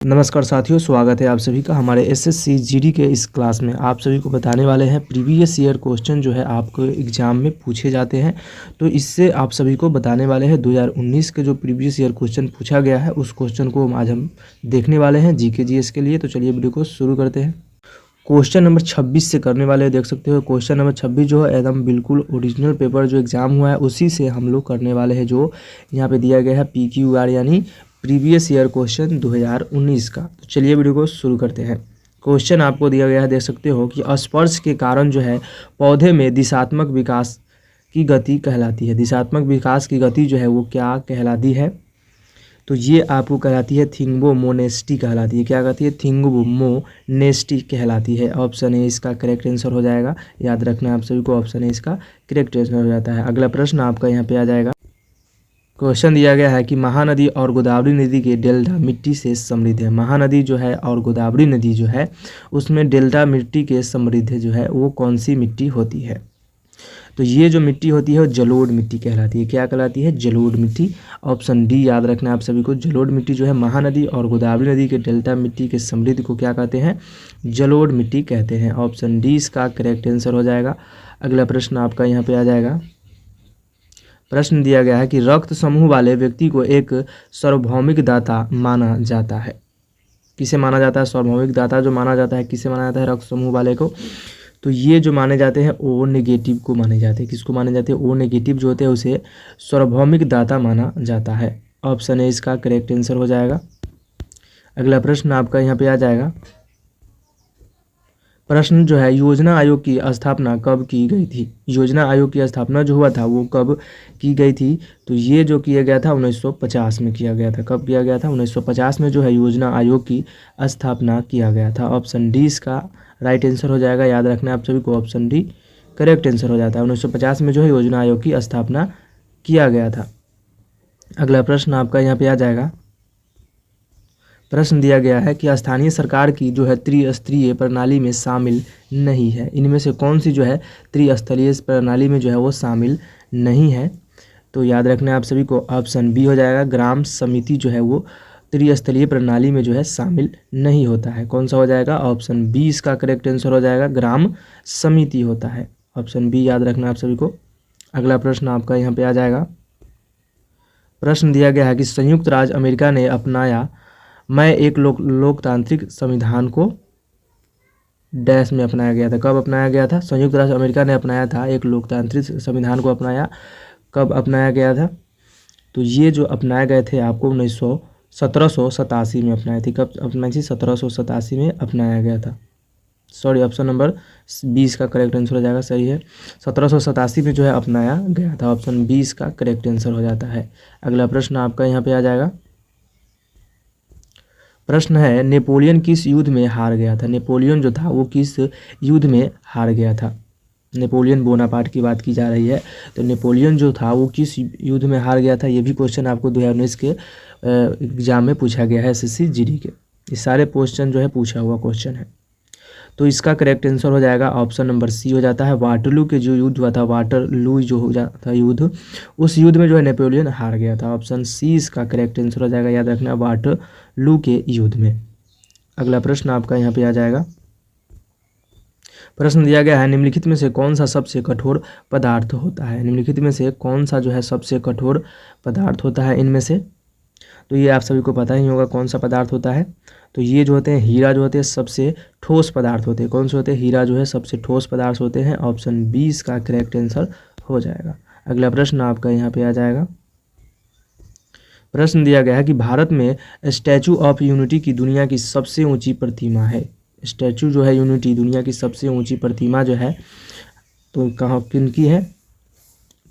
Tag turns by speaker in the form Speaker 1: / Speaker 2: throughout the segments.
Speaker 1: नमस्कार साथियों, स्वागत है आप सभी का हमारे एसएससी जीडी के इस क्लास में। आप सभी को बताने वाले हैं प्रीवियस ईयर क्वेश्चन जो है आपको एग्जाम में पूछे जाते हैं। तो इससे आप सभी को बताने वाले हैं 2019 के जो प्रीवियस ईयर क्वेश्चन पूछा गया है उस क्वेश्चन को आज हम देखने वाले हैं जीके जीएस के लिए। तो चलिए वीडियो को शुरू करते हैं। क्वेश्चन नंबर 26 से करने वाले देख सकते हो। क्वेश्चन नंबर 26 जो है एकदम बिल्कुल ओरिजिनल पेपर जो एग्ज़ाम हुआ है उसी से हम लोग करने वाले हैं, जो यहाँ पे दिया गया है PQR यानी प्रीवियस ईयर क्वेश्चन 2019 का। तो चलिए वीडियो को शुरू करते हैं। क्वेश्चन आपको दिया गया है, देख सकते हो कि स्पर्श के कारण जो है पौधे में दिशात्मक विकास की गति कहलाती है। दिशात्मक विकास की गति जो है वो क्या कहलाती है? तो ये आपको कहलाती है थिंगोमोनेस्टी कहलाती है। क्या कहती है? थिंगोमोनेस्टी कहलाती है। ऑप्शन ए इसका करेक्ट आंसर हो जाएगा। याद रखना आप सभी को, ऑप्शन ए इसका करेक्ट आंसर हो जाता है। अगला प्रश्न आपका यहाँ पे आ जाएगा। क्वेश्चन दिया गया है कि महानदी और गोदावरी नदी के डेल्टा मिट्टी से समृद्ध है। महानदी जो है और गोदावरी नदी जो है उसमें डेल्टा मिट्टी के समृद्ध जो है वो कौन सी मिट्टी होती है? तो ये जो मिट्टी होती है वो जलोढ़ मिट्टी कहलाती है। क्या कहलाती है? जलोढ़ मिट्टी। ऑप्शन डी याद रखना आप सभी को। जलोढ़ मिट्टी जो है महानदी और गोदावरी नदी के डेल्टा मिट्टी के समृद्ध को क्या कहते हैं? जलोढ़ मिट्टी कहते हैं। ऑप्शन डी इसका करेक्ट आंसर हो जाएगा। अगला प्रश्न आपका यहाँ पे आ जाएगा। प्रश्न दिया गया है कि रक्त समूह वाले व्यक्ति को एक सार्वभौमिक दाता माना जाता है। किसे माना जाता है? सार्वभौमिक दाता जो माना जाता है किसे माना जाता है? रक्त समूह वाले को। तो ये जो माने जाते हैं ओ नेगेटिव को माने जाते हैं। किसको माने जाते हैं? ओ नेगेटिव जो होते हैं उसे सार्वभौमिक दाता माना जाता है। ऑप्शन ए इसका करेक्ट आंसर हो जाएगा। अगला प्रश्न आपका यहाँ पे आ जाएगा। प्रश्न जो है, योजना आयोग की स्थापना कब की गई थी? योजना आयोग की स्थापना जो हुआ था वो कब की गई थी? तो ये जो किया गया था 1950 में किया गया था। कब किया गया था? 1950 में जो है योजना आयोग की स्थापना किया गया था। ऑप्शन डी इसका राइट आंसर हो जाएगा। याद रखना आप सभी को, ऑप्शन डी करेक्ट आंसर हो जाता है। 1950 में जो है योजना आयोग की स्थापना किया गया था। अगला प्रश्न आपका यहाँ पे आ जाएगा। प्रश्न दिया गया है कि स्थानीय सरकार की जो है त्रिस्तरीय प्रणाली में शामिल नहीं है। इनमें से कौन सी जो है त्रिस्तरीय प्रणाली में जो है वो शामिल नहीं है? तो याद रखना आप सभी को, ऑप्शन बी हो जाएगा। ग्राम समिति जो है वो त्रिस्तरीय प्रणाली में जो है शामिल नहीं होता है। कौन सा हो जाएगा? ऑप्शन बी इसका करेक्ट आंसर हो जाएगा। ग्राम समिति होता है। ऑप्शन बी याद रखना आप सभी को। अगला प्रश्न आपका यहाँ पे आ जाएगा। प्रश्न दिया गया है कि संयुक्त राज्य अमेरिका ने अपनाया मैं एक लोकतांत्रिक संविधान को डैश में अपनाया गया था। कब अपनाया गया था? संयुक्त राज्य अमेरिका ने अपनाया था एक लोकतांत्रिक संविधान को अपनाया। कब अपनाया गया था? तो ये जो अपनाए गए थे आपको 1787 में अपनाए थे। कब अपनाई थी? 1787 में अपनाया गया था। सॉरी, ऑप्शन नंबर 20 का करेक्ट आंसर हो जाएगा। सही है, 1787 में जो है अपनाया गया था। ऑप्शन 20 का करेक्ट आंसर हो जाता है। अगला प्रश्न आपका यहाँ पे आ जाएगा। प्रश्न है, नेपोलियन किस युद्ध में हार गया था? नेपोलियन जो था वो किस युद्ध में हार गया था? नेपोलियन बोनापार्ट की बात की जा रही है। तो नेपोलियन जो था वो किस युद्ध में हार गया था? ये भी क्वेश्चन आपको 2019 के एग्जाम में पूछा गया है, एसएससी जीडी के। ये सारे क्वेश्चन जो है पूछा हुआ क्वेश्चन है। तो इसका करेक्ट आंसर हो जाएगा। ऑप्शन नंबर सी हो जाता है। वाटरलू के जो युद्ध हुआ था, वाटरलू जो हो जाता था युद्ध, उस युद्ध में जो है नेपोलियन हार गया था। ऑप्शन सी इसका करेक्ट आंसर हो जाएगा। याद रखना, वाटरलू के युद्ध में। अगला प्रश्न आपका यहाँ पे आ जाएगा। प्रश्न दिया गया है, निम्नलिखित में से कौन सा सबसे कठोर पदार्थ होता है? निम्नलिखित में से कौन सा जो है सबसे कठोर पदार्थ होता है इनमें से? तो ये आप सभी को पता ही होगा कौन सा पदार्थ होता है। तो ये जो होते हैं हीरा जो होते हैं सबसे ठोस पदार्थ होते हैं। कौन से होते हैं? हीरा जो है सबसे ठोस पदार्थ होते हैं। ऑप्शन 20 का करेक्ट आंसर हो जाएगा। अगला प्रश्न आपका यहाँ पे आ जाएगा। प्रश्न दिया गया है कि भारत में स्टैचू ऑफ यूनिटी की दुनिया की सबसे ऊंची प्रतिमा है। स्टैचू जो है यूनिटी दुनिया की सबसे ऊंची प्रतिमा जो है तो कहाँ किनकी है?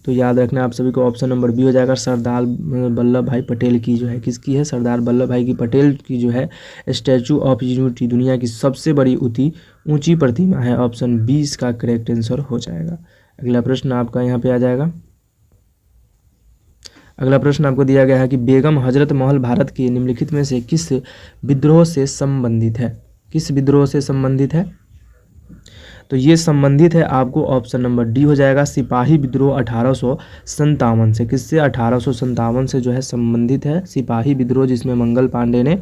Speaker 1: तो याद रखना आप सभी को, ऑप्शन नंबर बी हो जाएगा। सरदार वल्लभ भाई पटेल की जो है, किसकी है? सरदार वल्लभ भाई की पटेल की जो है स्टैचू ऑफ यूनिटी दुनिया की सबसे बड़ी ऊंची प्रतिमा है। ऑप्शन 20 का करेक्ट आंसर हो जाएगा। अगला प्रश्न आपका यहाँ पे आ जाएगा। अगला प्रश्न आपको दिया गया है कि बेगम हजरत महल भारत के निम्नलिखित में से किस विद्रोह से संबंधित है? किस विद्रोह से संबंधित है? तो ये संबंधित है आपको, ऑप्शन नंबर डी हो जाएगा। सिपाही विद्रोह 1857 से। किससे? 1857 से जो है संबंधित है सिपाही विद्रोह, जिसमें मंगल पांडे ने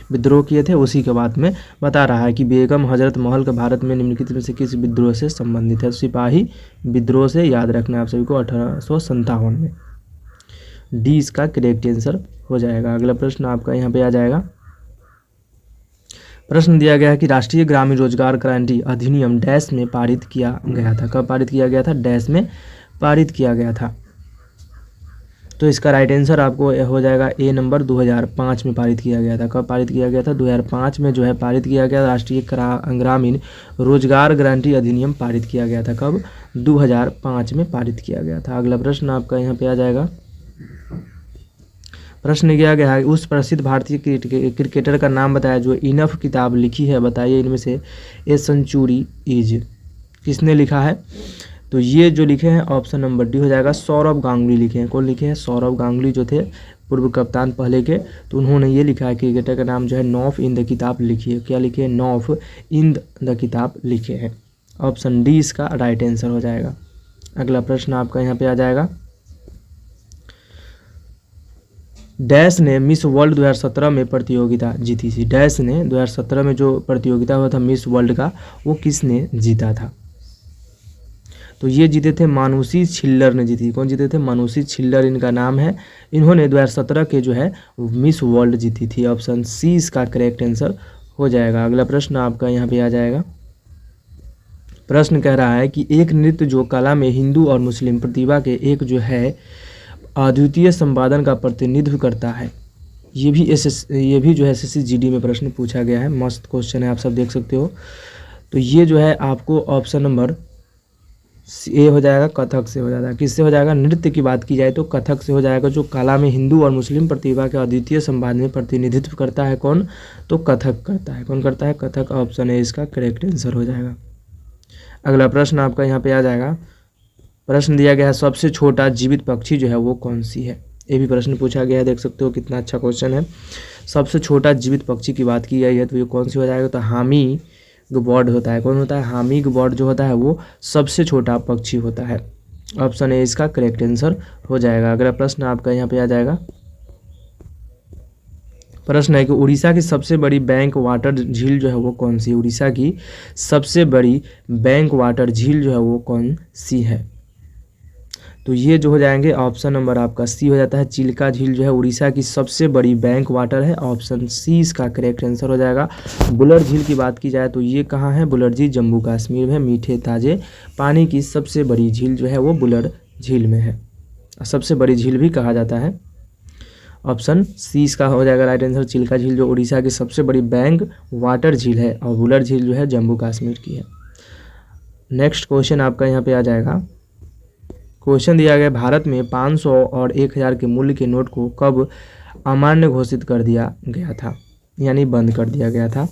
Speaker 1: विद्रोह किए थे, उसी के बाद में बता रहा है कि बेगम हजरत महल का भारत में निम्नलिखित में से किस विद्रोह से संबंधित है। सिपाही विद्रोह से याद रखना है आप सभी को 1857 में। डी इसका करेक्ट आंसर हो जाएगा। अगला प्रश्न आपका यहाँ पे आ जाएगा। प्रश्न दिया गया है कि राष्ट्रीय ग्रामीण रोजगार गारंटी अधिनियम डैश में पारित किया गया था। कब पारित किया गया था? डैश में पारित किया गया था। तो इसका राइट आंसर आपको हो जाएगा ए नंबर, 2005 में पारित किया गया था। कब पारित किया गया था? 2005 में जो है पारित किया गया। राष्ट्रीय ग्रामीण रोजगार गारंटी अधिनियम पारित किया गया था। कब? 2005 में पारित किया गया था। अगला प्रश्न आपका यहाँ पे आ जाएगा। प्रश्न किया गया है उस प्रसिद्ध भारतीय क्रिकेटर का नाम बताया जो इनफ किताब लिखी है। बताइए इनमें से ए सेंचुरी इज किसने लिखा है? तो ये जो लिखे हैं ऑप्शन नंबर डी हो जाएगा, सौरव गांगुली लिखे हैं। कौन लिखे हैं? सौरव गांगुली जो थे पूर्व कप्तान पहले के, तो उन्होंने ये लिखा है क्रिकेटर का नाम जो है नॉफ इन द किताब लिखी है। क्या लिखे हैं? नॉफ इन द किताब लिखे हैं। ऑप्शन डी इसका राइट आंसर हो जाएगा। अगला प्रश्न आपका यहाँ पे आ जाएगा। डैश ने मिस वर्ल्ड 2017 में प्रतियोगिता जीती थी। डैश ने 2017 में जो प्रतियोगिता हुआ था मिस वर्ल्ड का, वो किसने जीता था? तो ये जीते थे मानुषी छिल्लर ने जीती। कौन जीते थे? मानुषी छिल्लर इनका नाम है। इन्होंने 2017 के जो है मिस वर्ल्ड जीती थी। ऑप्शन सी इसका करेक्ट आंसर हो जाएगा। अगला प्रश्न आपका यहाँ पे आ जाएगा। प्रश्न कह रहा है कि एक नृत्य जो कला में हिंदू और मुस्लिम प्रतिभा के एक जो है अद्वितीय संपादन का प्रतिनिधित्व करता है। ये भी जो है SSC GD में प्रश्न पूछा गया है। मस्त क्वेश्चन है, आप सब देख सकते हो। तो ये जो है आपको ऑप्शन नंबर ए हो जाएगा, कथक से हो जाएगा। किससे हो जाएगा? नृत्य की बात की जाए तो कथक से हो जाएगा, जो कला में हिंदू और मुस्लिम प्रतिभा के अद्वितीय संपादन में प्रतिनिधित्व करता है। कौन? तो कथक करता है। कौन करता है? कथक। ऑप्शन ए इसका करेक्ट आंसर हो जाएगा। अगला प्रश्न आपका यहाँ पे आ जाएगा। प्रश्न दिया गया है सबसे छोटा जीवित पक्षी जो है वो कौन सी है। ये भी प्रश्न पूछा गया है, देख सकते हो कितना अच्छा क्वेश्चन है। सबसे छोटा जीवित पक्षी की बात की गई है तो ये कौन सी हो जाएगा? तो हामिंग बर्ड होता है। कौन होता है? हामिंग बर्ड जो होता है वो सबसे छोटा पक्षी होता है। ऑप्शन ए इसका करेक्ट आंसर हो जाएगा। अगला प्रश्न आपका यहाँ पे आ जाएगा। प्रश्न है कि उड़ीसा की सबसे बड़ी बैंक वाटर झील जो है वो कौन सी है? उड़ीसा की सबसे बड़ी बैंक वाटर झील जो है वो कौन सी है? तो ये जो हो जाएंगे ऑप्शन नंबर आपका सी हो जाता है। चिल्का झील जो है उड़ीसा की सबसे बड़ी बैंक वाटर है। ऑप्शन सी इसका करेक्ट आंसर हो जाएगा। बुलर झील की बात की जाए तो ये कहाँ है? बुलर झील जम्मू कश्मीर में मीठे ताजे पानी की सबसे बड़ी झील जो है वो बुलर झील में है। सबसे बड़ी झील भी कहा जाता है। ऑप्शन सी इसका हो जाएगा राइट आंसर। चिल्का झील जो उड़ीसा की सबसे बड़ी बैंक वाटर झील है और बुलर झील जो है जम्मू कश्मीर की है। नेक्स्ट क्वेश्चन आपका यहाँ पे आ जाएगा। क्वेश्चन दिया गया भारत में 500 और 1000 के मूल्य के नोट को कब अमान्य घोषित कर दिया गया था, यानी बंद कर दिया गया था?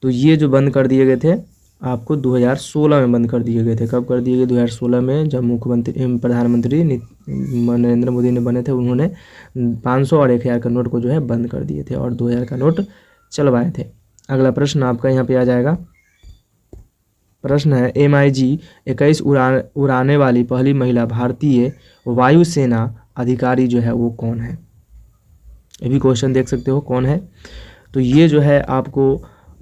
Speaker 1: तो ये जो बंद कर दिए गए थे आपको 2016 में बंद कर दिए गए थे। कब कर दिए गए? 2016 में जब मुख्यमंत्री प्रधानमंत्री नरेंद्र मोदी ने बने थे, उन्होंने 500 और 1000 का नोट को जो है बंद कर दिए थे और 2000 का नोट चलवाए थे। अगला प्रश्न आपका यहाँ पे आ जाएगा। प्रश्न है MiG 21 उड़ाने वाली पहली महिला भारतीय वायुसेना अधिकारी जो है वो कौन है? ये भी क्वेश्चन देख सकते हो कौन है। तो ये जो है आपको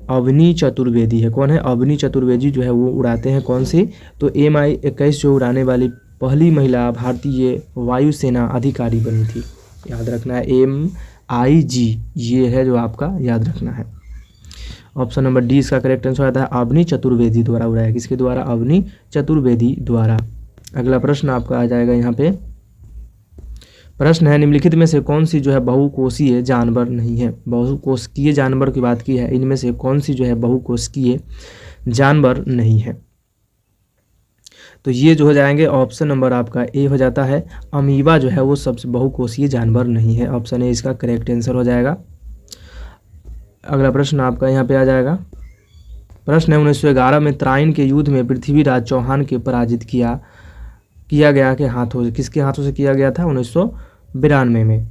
Speaker 1: अवनी चतुर्वेदी है। कौन है? अवनी चतुर्वेदी जो है वो उड़ाते हैं कौन सी? तो MI-21 जो उड़ाने वाली पहली महिला भारतीय वायुसेना अधिकारी बनी थी। याद रखना है MiG ये है जो आपका याद रखना है। ऑप्शन नंबर डी इसका करेक्ट आंसर आता है। अवनी चतुर्वेदी द्वारा उड़ाया। किसके द्वारा? अवनी चतुर्वेदी द्वारा। अगला प्रश्न आपका आ जाएगा यहाँ पे। प्रश्न है निम्नलिखित में से कौन सी जो है बहुकोषीय जानवर नहीं है? बहुकोषीय जानवर की बात की है, इनमें से कौन सी जो है बहुकोषीय जानवर नहीं है? तो ये जो हो जाएंगे ऑप्शन नंबर आपका ए हो जाता है। अमीबा जो है वो सबसे बहुकोषीय जानवर नहीं है। ऑप्शन ए इसका करेक्ट आंसर हो जाएगा। अगला प्रश्न आपका यहाँ पे आ जाएगा। प्रश्न है 1911 में त्राइन के युद्ध में पृथ्वीराज चौहान के पराजित किया गया के हाथों से। किसके हाथों से किया गया था? 1992 में।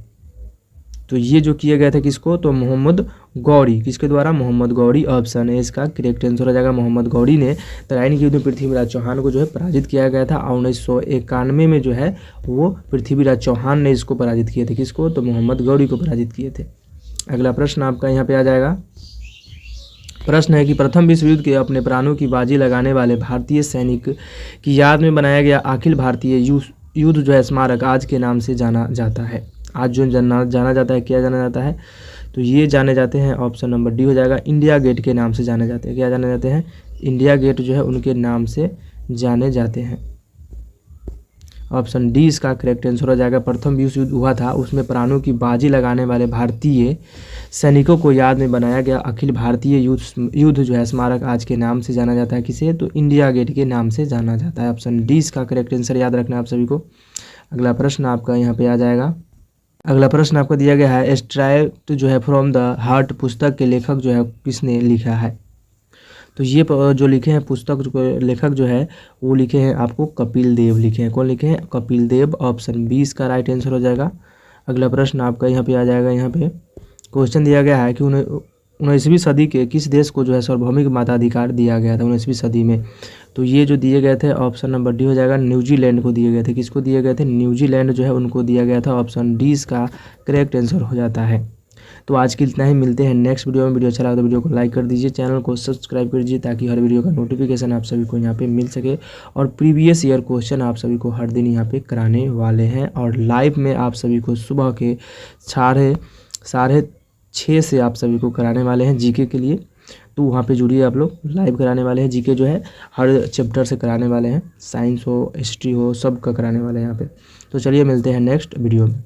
Speaker 1: तो ये जो किए गए थे किसको? तो मोहम्मद गौरी। किसके द्वारा? मोहम्मद गौरी। ऑप्शन है इसका करेक्ट आंसर हो जाएगा। मोहम्मद गौरी ने त्राइन के युद्ध में पृथ्वीराज चौहान को जो है पराजित किया गया था और 1991 में जो है वो पृथ्वीराज चौहान ने इसको पराजित किए थे। किसको? तो मोहम्मद गौरी को पराजित किए थे। अगला प्रश्न आपका यहाँ पे आ जाएगा। प्रश्न है कि प्रथम विश्व युद्ध के अपने प्राणों की बाजी लगाने वाले भारतीय सैनिक की याद में बनाया गया अखिल भारतीय युद्ध जो है स्मारक आज के नाम से जाना जाता है। आज जो जाना जाता है, क्या जाना जाता है? तो ये जाने जाते हैं, ऑप्शन नंबर डी हो जाएगा, इंडिया गेट के नाम से जाने जाते हैं। क्या जाने जाते हैं? इंडिया गेट जो है उनके नाम से जाने जाते हैं। ऑप्शन डी इसका करेक्ट आंसर हो जाएगा। प्रथम विश्व युद्ध हुआ था, उसमें प्राणों की बाजी लगाने वाले भारतीय सैनिकों को याद में बनाया गया अखिल भारतीय युद्ध जो है स्मारक आज के नाम से जाना जाता है। किसे? तो इंडिया गेट के नाम से जाना जाता है। ऑप्शन डी इसका करेक्ट आंसर याद रखना है आप सभी को। अगला प्रश्न आपका यहाँ पे आ जाएगा। अगला प्रश्न आपको दिया गया है, एक्सट्रैक्ट जो है फ्रॉम द हार्ट पुस्तक के लेखक जो है किसने लिखा है? तो ये जो लिखे हैं पुस्तक लेखक जो है वो लिखे हैं आपको कपिल देव लिखे हैं। कौन लिखे हैं? कपिल देव। ऑप्शन बी इसका राइट आंसर हो जाएगा। अगला प्रश्न आपका यहाँ पे आ जाएगा। यहाँ पे क्वेश्चन दिया गया है कि 19वीं सदी के किस देश को जो है सार्वभौमिक मताधिकार दिया गया था 19वीं सदी में? तो ये जो दिए गए थे ऑप्शन नंबर डी हो जाएगा, न्यूजीलैंड को दिए गए थे। किसको दिए गए थे? न्यूजीलैंड जो है उनको दिया गया था। ऑप्शन डी इसका करेक्ट आंसर हो जाता है। तो आज के इतना ही, मिलते हैं नेक्स्ट वीडियो में। वीडियो अच्छा लगा तो वीडियो को लाइक कर दीजिए, चैनल को सब्सक्राइब कर दीजिए ताकि हर वीडियो का नोटिफिकेशन आप सभी को यहाँ पे मिल सके। और प्रीवियस ईयर क्वेश्चन आप सभी को हर दिन यहाँ पे कराने वाले हैं और लाइव में आप सभी को सुबह के 6:30 से आप सभी को कराने वाले हैं जीके के लिए। तो वहाँ पे जुड़िए, आप लोग लाइव कराने वाले हैं। जीके जो है हर चैप्टर से कराने वाले हैं, साइंस हो, हिस्ट्री हो, सब का कराने वाले हैं यहाँ पे। तो चलिए मिलते हैं नेक्स्ट वीडियो में।